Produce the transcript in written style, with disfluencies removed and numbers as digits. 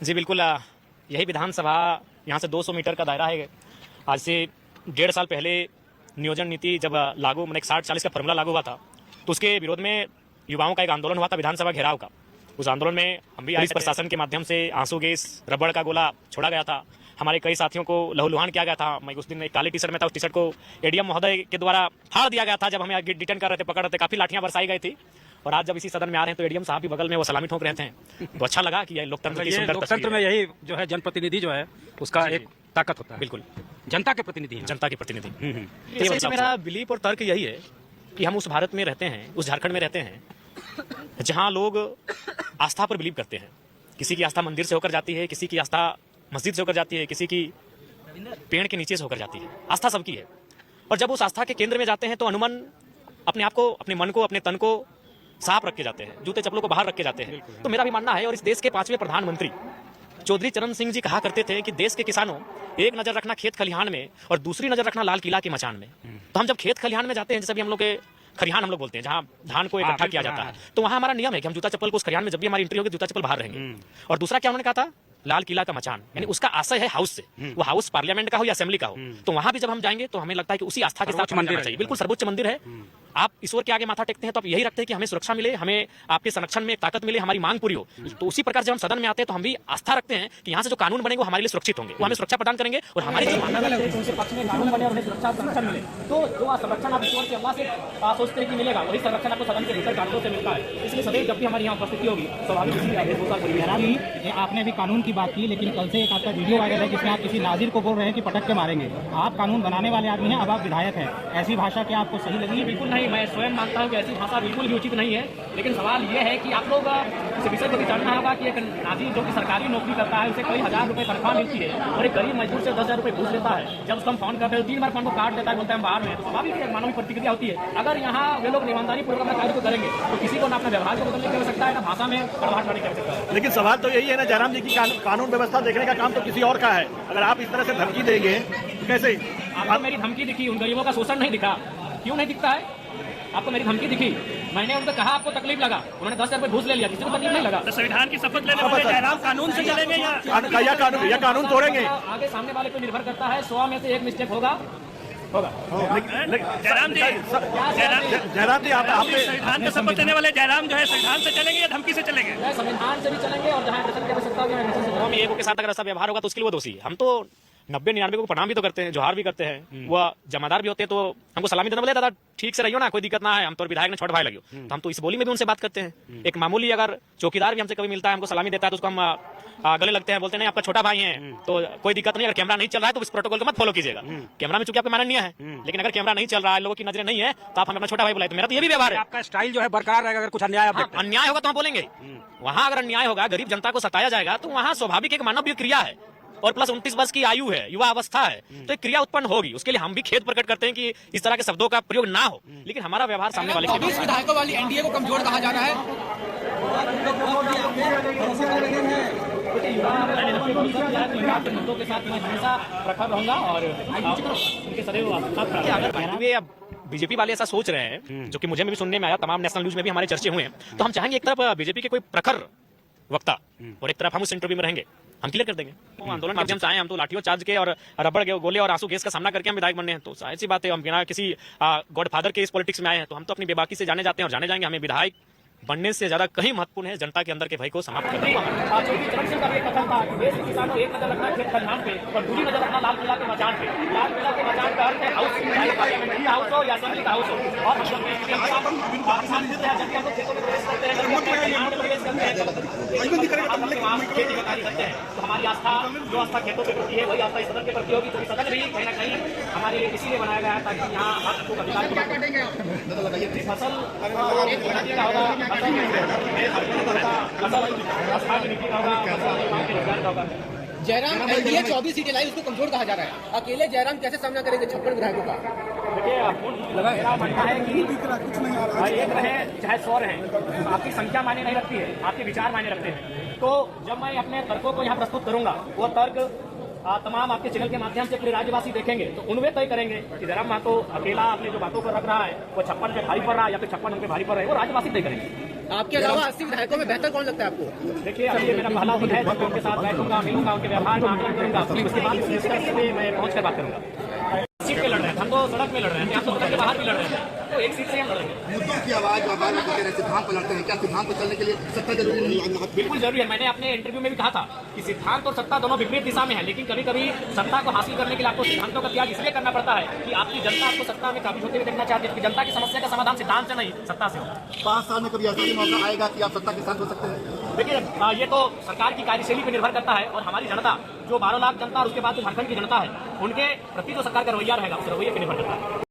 जी बिल्कुल, यही विधानसभा यहाँ से 200 मीटर का दायरा है। आज से 1.5 साल पहले नियोजन नीति जब लागू मतलब 60-40 का फॉर्मूला लागू हुआ था, तो उसके विरोध में युवाओं का एक आंदोलन हुआ था विधानसभा घेराव का। उस आंदोलन में हम भी आए, प्रशासन के माध्यम से आंसू गैस, रबड़ का गोला छोड़ा गया था। हमारे कई साथियों को लहूलुहान किया गया था। मैं उस दिन एक काली टी शर्ट में था, उस टी शर्ट को एडीएम महोदय के द्वारा फाड़ दिया गया था। जब हमें डिटेन कर रहे थे, पकड़ रहे थे, काफी लाठियां बरसाई गई थी। और आज जब इसी सदन में आ रहे हैं तो एडीएम साहब भी बगल में वो सलामी ठोक रहे थे, तो अच्छा लगा कि ये लोकतंत्र की सुंदर लोकतंत्र में यही जो है जनप्रतिनिधि जो है उसका एक ताकत होता है। बिल्कुल, जनता के प्रतिनिधि, जनता के प्रतिनिधि। तो मेरा बिलीफ और तर्क यही है कि हम उस भारत में रहते हैं, उस झारखंड में रहते हैं जहां लोग आस्था पर बिलीव करते हैं। किसी की आस्था मंदिर से होकर जाती है, किसी की आस्था मस्जिद से होकर जाती है, किसी की पेड़ के नीचे से होकर जाती है। आस्था सबकी है। और जब उस आस्था के केंद्र में जाते हैं तो अनुमन अपने आप को, अपने मन को, अपने तन को साफ रख के जाते हैं, जूते चप्पलों को बाहर रख के जाते हैं। तो मेरा भी मानना है, और इस देश के 5वें प्रधानमंत्री चौधरी चरण सिंह जी कहा करते थे कि देश के किसानों, एक नजर रखना खेत खलिहान में और दूसरी नजर रखना लाल किला के मचान में। तो हम जब खेत खलिहान में जाते हैं, जैसे भी हम लोग के खरिहान हम लोग बोलते हैं, जहां धान को इकट्ठा किया जाता है, तो वहां हमारा नियम है कि हम जूता चप्पल को उस खरिहान में, जब भी हमारी एंट्री होगी, जूता चप्पल बाहर रहेंगे। और दूसरा क्या उन्होंने कहा था, लाल किला का मचान, यानी उसका आशय है हाउस से, वो हाउस पार्लियामेंट का हो या असेंबली का हो। तो वहां भी जब हम जाएंगे तो हमें लगता है कि उसी आस्था के साथ मंदिर चाहिए। बिल्कुल सर्वोच्च मंदिर है। आप ईश्वर के आगे माथा टेकते हैं तो आप यही रखते हैं कि हमें सुरक्षा मिले, हमें आपके संरक्षण में एक ताकत मिले, हमारी मांग पूरी हो। तो उसी प्रकार जब हम सदन में आते हैं तो हम भी आस्था रखते हैं कि यहाँ से जो कानून बनेंगे वो हमारे लिए सुरक्षित होंगे, वो हमें सुरक्षा प्रदान करेंगे। और हमारी जो पक्ष में कानून बने और हमें सुरक्षा संरक्षण मिले, तो जो संरक्षण आप ईश्वर से, अल्लाह से सोचते हैं कि मिलेगा, वही संरक्षण आपको सदन के भीतर कानूनों से मिलता है। इसलिए सदैव जब भी हमारी यहाँ उपस्थिति होगी स्वाभाविक। आपने भी कानून की बात की, लेकिन कल से एक आपका वीडियो वायरल है जिसमें आप किसी नाजिर को बोल रहे हैं कि पटक के मारेंगे। आप कानून बनाने वाले आदमी हैं, अब आप विधायक हैं, ऐसी भाषा क्या आपको सही लगी? बिल्कुल नहीं, मैं स्वयं मानता हूं कि ऐसी भाषा बिल्कुल भी उचित नहीं है। लेकिन सवाल ये है कि आप लोग इस विषय को भी जानना होगा कि एक नाजिर जो कि सरकारी नौकरी करता है, उसे कई हजार रुपए तनख्वाह मिलती है, और एक गरीब मजदूर से 10,000 रुपए घूस लेता है। जब उसको हम फोन करते हैं 3 बार फोन को काट देता है, बोलते हैं बाहर में, तो स्वाभाविक एक मानवीय प्रतिक्रिया होती है। अगर यहाँ वे लोग ईमानदारी पूर्वक अपना कार्य को करेंगे तो किसी को ना अपने व्यवहार को बदलने की आवश्यकता है, ना भाषा में प्रभाव डालने की आवश्यकता है। लेकिन सवाल तो यही है ना जयराम जी की, कानून व्यवस्था देखने का काम तो किसी और का है। अगर आप इस तरह से धमकी देंगे तो कैसे? आपको मेरी धमकी दिखी, उन गरीबों का शोषण नहीं दिखा? क्यों नहीं दिखता है? आपको मेरी धमकी दिखी? मैंने उनको कहा आपको तकलीफ लगा, उन्होंने 10,000 रुपए घूस ले लिया, किसी को तकलीफ नहीं लगा। तो संविधान की शपथ लेने वाले जयराम कानून से चलेंगे या कानून तोड़ेंगे? आगे सामने वाले को निर्भर करता है, 100 में से एक मिस्टेक होगा। जयराम जी आप संविधान का शपथ लेने वाले जयराम जो है संविधान से चलेंगे या धमकी से चलेंगे? संविधान से भी चलेंगे, और जहाँ की आवश्यकता होगी एगो के साथ अगर ऐसा व्यवहार होगा तो उसके लिए वो दोषी है। हम तो 90-99 को प्रणाम भी तो करते हैं, जोहार भी करते हैं, वो जमादार भी होते हैं, तो हमको सलामी देना बोले दादा ठीक से रहियो ना, कोई दिक्कत ना है, हम तो विधायक ने छोटे भाई लगे। तो हम तो इस बोली में भी उनसे बात करते हैं। एक मामूली अगर चौकीदार भी हमसे कभी मिलता है, हमको सलामी देता है, तो उसको हम गले लगते हैं, बोलते हैं आपका छोटा भाई है तो कोई दिक्कत नहीं, अगर कैमरा नहीं चल रहा है तो इस प्रोटोकॉल को मत फॉलो कीजिएगा। कैमरा में चूंकि आपका माननीय है, लेकिन अगर कैमरा नहीं चल रहा है, लोगों की नजरें नहीं है, तो आप हमें अपना छोटा भाई बुलाए। तो मेरा तो ये भी व्यवहार है। आपका स्टाइल जो है बरकरार रहेगा। अगर कुछ अन्याय अन्याय होगा तो हम बोलेंगे। वहां अगर अन्याय होगा, गरीब जनता को सताया जाएगा, तो वहां स्वाभाविक एक मानवीय क्रिया है, और प्लस 29 वर्ष की आयु है, युवा अवस्था है, तो एक क्रिया उत्पन्न होगी। उसके लिए हम भी खेद प्रकट करते हैं कि इस तरह के शब्दों का प्रयोग ना हो, लेकिन हमारा व्यवहार सामने वाले के लिए। विधायकों वाली एनडीए को कमजोर कहा जा रहा है। मुद्दों के साथ मैं हमेशा प्रखर रहूंगा और उनके सदैव अगर बीजेपी वाले ऐसा सोच रहे हैं, जो कि मुझे भी सुनने में आया, तमाम नेशनल न्यूज में भी हमारे चर्चे हुए हैं, तो हम चाहेंगे एक तरफ बीजेपी के कोई प्रखर वक्ता और एक तरफ हम उस इंटरव्यू में रहेंगे, हम क्लियर कर देंगे। तो आंदोलन के माध्यम से आए, हम तो लाठियों चार्ज के और रबड़ के गोले और आंसू गैस का सामना करके हम विधायक बनने हैं। तो जाहिर सी बात है, हम बिना किसी गॉडफादर के इस पॉलिटिक्स में आए हैं, तो हम तो अपनी बेबाकी से जाने जाते हैं और जाने जाएंगे। हमें विधायक बनने से ज्यादा कहीं महत्वपूर्ण है जनता के अंदर के भय को समाप्त करना। एक नजर रखना खेत खलिहान पे और दूसरी नजर रखना लाल किला के मचान पे। लाल किला के मचान का अर्थ है हाउस हो या असेंबली का हाउस हो। और खेती बकारी करते हैं, तो हमारी आस्था, जो आस्था खेतों के प्रति है, वही आस्था इस सदन के प्रति होगी। तो सदन भी कहीं ना कहीं हमारे लिए इसीलिए बनाया गया है ताकि यहाँ आपको अधिकार फसल जयराम एनडीए 24 सीटें लाई, उसको कमजोर कहा जा रहा है। अकेले जयराम कैसे सामना करेंगे 56 विधायकों का? मेरा मानना है कि एक रहे चाहे 100 रहे, आपकी संख्या मायने नहीं रखती है, आपके विचार मायने रखते हैं। तो जब मैं अपने तर्कों को यहाँ प्रस्तुत करूंगा, वो तर्क तमाम आपके चैनल के माध्यम से पूरे राज्यवासी देखेंगे, तो उनमें तय करेंगे कि जयराम महतो अकेला अपने जो बातों को रख रहा है वो 56 पे भारी पड़ रहा है या फिर 56 उन पे भारी पड़ रहा है, वो राज्यवासी तय करेंगे। आपके अलावा 80 विधायकों में बेहतर कौन लगता है आपको? देखिए, अभी ये मेरा पहला दिन है, जब मैं उनके साथ बैठूंगा, मिलूंगा, उनके व्यवहार में आकलन करूंगा, उसके बाद इस सिलसिले में मैं पहुंच कर बात करूंगा। सीट पे लड़ रहे हैं, हम तो सड़क में लड़ रहे हैं, हम तो सड़क के बाहर भी लड़ रहे हैं, तो एक सीट से हम लड़ रहे हैं। मुद्दों की आवाज बार उठाते रहे, सिद्धांत पर लड़ते हैं, क्या सिद्धांत पर चलने के लिए सत्ता जरूरी नहीं है? बिल्कुल जरूरी है। मैंने अपने इंटरव्यू में भी कहा था कि सिद्धांत और सत्ता दोनों विपरीत दिशा में है, लेकिन कभी कभी सत्ता को हासिल करने के लिए आपको सिद्धांतों का त्याग इसलिए करना पड़ता है कि आपकी जनता आपको सत्ता में काबिज होते हुए देखना चाहती है, कि जनता की समस्या का समाधान सिद्धांत से नहीं, सत्ता से होगा। 5 साल में कभी ऐसा भी मौका आएगा कि आप सत्ता के साथ हो सकते हैं? देखिए, ये तो सरकार की कार्यशैली पर निर्भर करता है, और हमारी जनता जो 12 लाख जनता और उसके बाद जो झारखंड की जनता है, उनके प्रति जो सरकार का रवैया रहेगा उस रवैये पर निर्भर करता है।